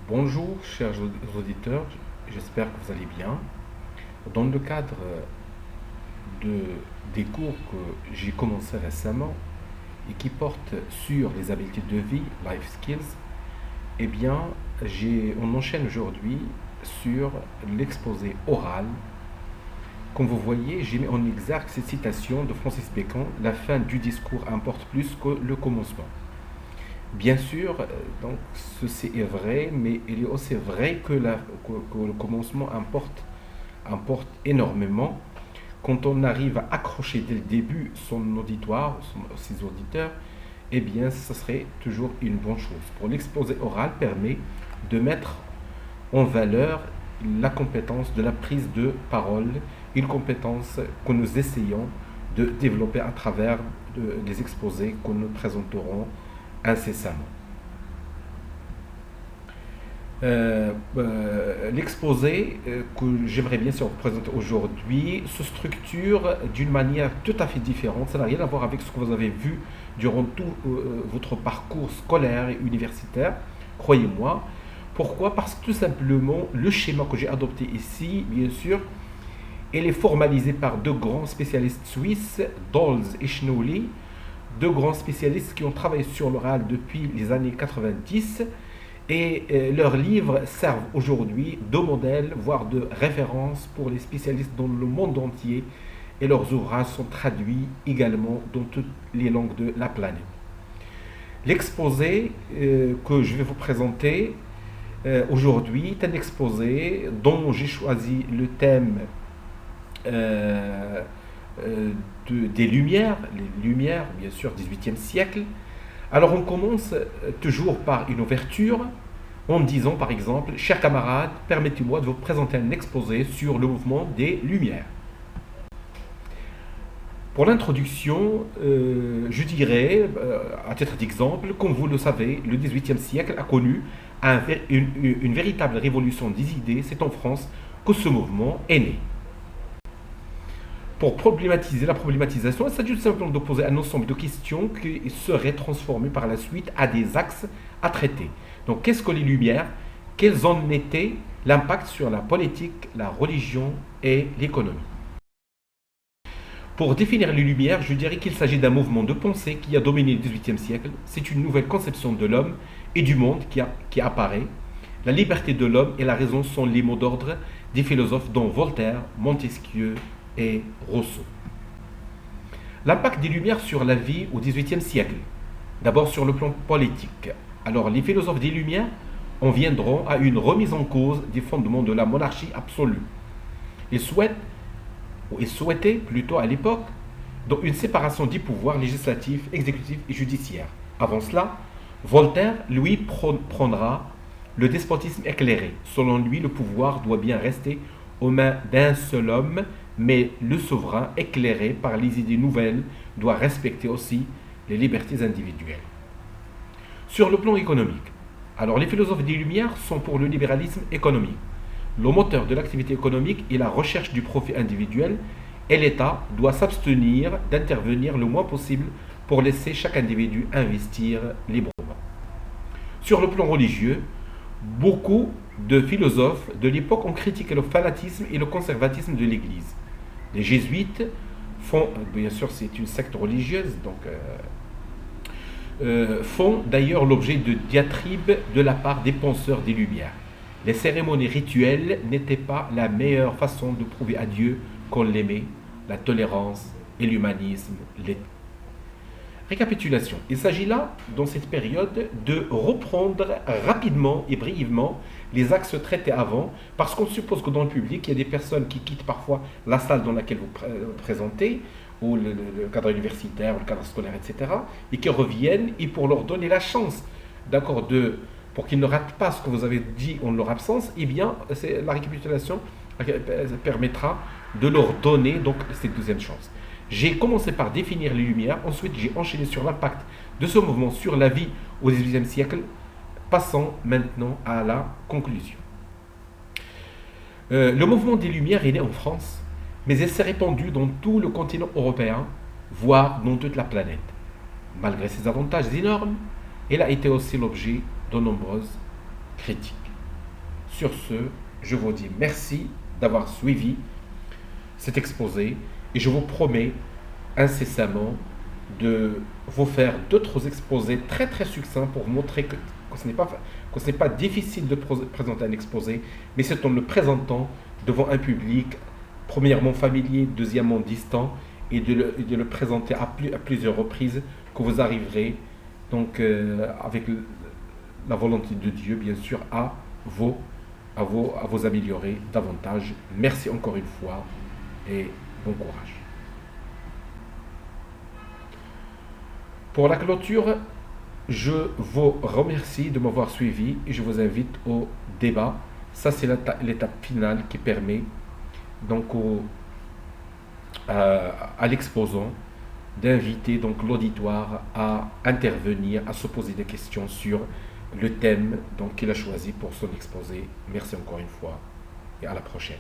Bonjour, chers auditeurs, j'espère que vous allez bien. Dans le cadre de, des cours que j'ai commencé récemment et qui portent sur les habiletés de vie, life skills, eh bien, on enchaîne aujourd'hui sur l'exposé oral. Comme vous voyez, j'ai mis en exergue cette citation de Francis Bacon: la fin du discours importe plus que le commencement. Bien sûr, donc ceci est vrai, mais il est aussi vrai que le commencement importe énormément. Quand on arrive à accrocher dès le début son auditoire, ses auditeurs, eh bien, ce serait toujours une bonne chose. Pour l'exposé oral permet de mettre en valeur la compétence de la prise de parole, une compétence que nous essayons de développer à travers les exposés que nous présenterons incessamment. L'exposé que j'aimerais bien sûr vous présenter aujourd'hui se structure d'une manière tout à fait différente. Ça n'a rien à voir avec ce que vous avez vu durant tout votre parcours scolaire et universitaire, croyez-moi. Pourquoi? Parce que tout simplement, le schéma que j'ai adopté ici, bien sûr, il est formalisé par deux grands spécialistes suisses, Dols et Schnouli, deux grands spécialistes qui ont travaillé sur l'oral depuis les années 90, et leurs livres servent aujourd'hui de modèle, voire de référence pour les spécialistes dans le monde entier, et leurs ouvrages sont traduits également dans toutes les langues de la planète. L'exposé que je vais vous présenter aujourd'hui est un exposé dont j'ai choisi le thème des Lumières, les Lumières, bien sûr, 18e siècle. Alors on commence toujours par une ouverture en disant par exemple: chers camarades, permettez-moi de vous présenter un exposé sur le mouvement des Lumières. Pour l'introduction, je dirais, à titre d'exemple, comme vous le savez, le 18e siècle a connu une véritable révolution des idées. C'est en France que ce mouvement est né. Pour problématiser la problématisation, il s'agit tout simplement de poser un ensemble de questions qui seraient transformées par la suite à des axes à traiter. Donc, qu'est-ce que les Lumières? Quels en étaient l'impact sur la politique, la religion et l'économie? Pour définir les Lumières, je dirais qu'il s'agit d'un mouvement de pensée qui a dominé le XVIIIe siècle. C'est une nouvelle conception de l'homme et du monde qui apparaît. La liberté de l'homme et la raison sont les mots d'ordre des philosophes dont Voltaire, Montesquieu et Rousseau. L'impact des Lumières sur la vie au XVIIIe siècle. D'abord sur le plan politique. Alors les philosophes des Lumières en viendront à une remise en cause des fondements de la monarchie absolue. Ils souhaitaient plutôt à l'époque donc une séparation des pouvoirs législatifs, exécutifs et judiciaires. Avant cela, Voltaire, lui, prendra le despotisme éclairé. Selon lui, le pouvoir doit bien rester aux mains d'un seul homme, mais le souverain, éclairé par les idées nouvelles, doit respecter aussi les libertés individuelles. Sur le plan économique, alors les philosophes des Lumières sont pour le libéralisme économique. Le moteur de l'activité économique est la recherche du profit individuel, et l'État doit s'abstenir d'intervenir le moins possible pour laisser chaque individu investir librement. Sur le plan religieux, beaucoup de philosophes de l'époque ont critiqué le fanatisme et le conservatisme de l'Église. Les jésuites font, bien sûr c'est une secte religieuse, donc font d'ailleurs l'objet de diatribes de la part des penseurs des Lumières. Les cérémonies rituelles n'étaient pas la meilleure façon de prouver à Dieu qu'on l'aimait, la tolérance et l'humanisme l'étaient. Récapitulation. Il s'agit là, dans cette période, de reprendre rapidement et brièvement les axes traités avant, parce qu'on suppose que dans le public, il y a des personnes qui quittent parfois la salle dans laquelle vous présentez, ou le cadre universitaire, ou le cadre scolaire, etc., et qui reviennent, et pour leur donner la chance, d'accord, pour qu'ils ne ratent pas ce que vous avez dit en leur absence, eh bien, la récapitulation permettra de leur donner donc cette deuxième chance. J'ai commencé par définir les Lumières, ensuite j'ai enchaîné sur l'impact de ce mouvement sur la vie au XVIIIe siècle. Passons maintenant à la conclusion. Le mouvement des Lumières est né en France, mais il s'est répandu dans tout le continent européen, voire dans toute la planète. Malgré ses avantages énormes, il a été aussi l'objet de nombreuses critiques. Sur ce, je vous dis merci d'avoir suivi cet exposé et je vous promets incessamment de vous faire d'autres exposés très très succincts pour montrer que ce n'est pas difficile de présenter un exposé, mais c'est en le présentant devant un public, premièrement familier, deuxièmement distant, et de le présenter à plusieurs reprises que vous arriverez, donc avec la volonté de Dieu, bien sûr, à vous améliorer davantage. Merci encore une fois et bon courage. Pour la clôture, je vous remercie de m'avoir suivi et je vous invite au débat. Ça, c'est l'étape finale qui permet donc à l'exposant d'inviter donc l'auditoire à intervenir, à se poser des questions sur le thème donc qu'il a choisi pour son exposé. Merci encore une fois et à la prochaine.